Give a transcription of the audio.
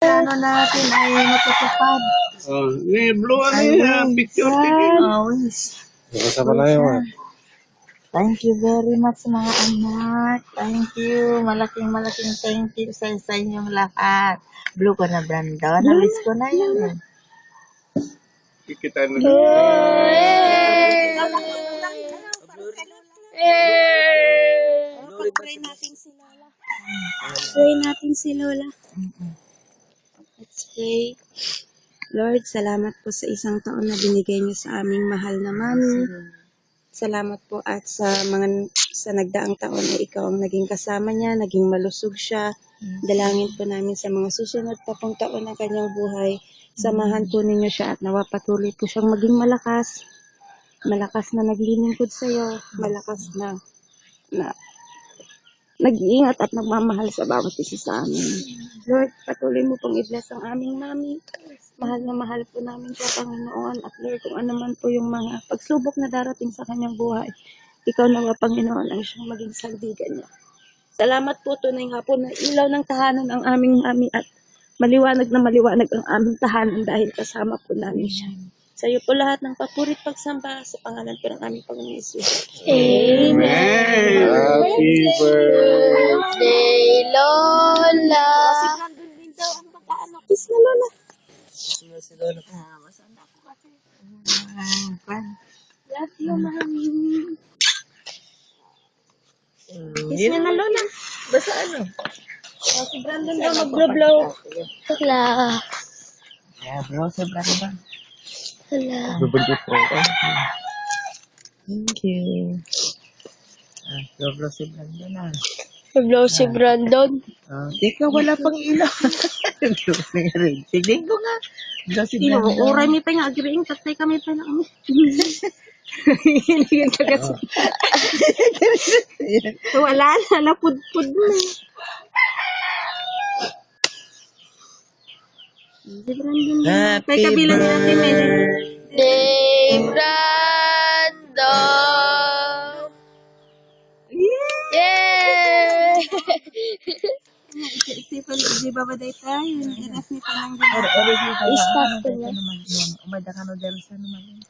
plano natin ay matutupad. Oh, ni blue ano yun, picture sige. Always. Kasama na yun. Thank you very much mga anak. Thank you. Malaking thank you sa inyong lahat. Blue ko na, Brandon. Namiss ko na yun. Kita na. Pray natin si Lola. Let's pray. Lord, salamat po sa isang taon na binigay niyo sa aming mahal na mami. Salamat po at sa nagdaang taon na ikaw ang naging kasama niya, naging malusog siya. Dalangin po namin sa mga susunod pa pong taon ng kanyang buhay. Samahan po ninyo siya at nawa patuloy po siyang maging malakas. Malakas na naglilingkod sa iyo, malakas na nag-iingat at nagmamahal sa bawat isa sa amin. Lord, patuloy mo pong i-bless ang aming mami. Mahal na mahal po namin siya, Panginoon. At Lord, kung ano man po yung mga pagsubok na darating sa kanyang buhay, ikaw nawa, Panginoon, ang siyang maging sandigan niya. Salamat po, tunay nga po na ilaw ng tahanan ang aming mami at maliwanag na maliwanag ang aming tahanan dahil kasama po namin siya. Sa iyo po lahat ng papurit pagsamba sa pangalan po ng aming Panginoon Yesus. Amen. Happy birthday. Lola! Kiss na Lola. Love you, mami. Kiss niya na Lola. Basta ano? Si Brandon daw mag-blow. Wala. Yeah, bro, si Brandon. Wala. Bubuntot ko. Thank you. Bro, si Brandon na. Mag-blow si Brandon. Ikaw wala pang ilaw. Tignan ko nga. Bro, si Iyo, Brandon. oray mi pa nga agreeing tatay kami pa na kami. Hinigan ka kasi. Wala na, napudpud na. Si Brandon na. Kay kabila ni Ate Mel. birthday, Brandon! Yay! Isipan, di ba ba day tayo? Iras ni Panang Or, Staff ko na. Umada ka no, Delsa naman.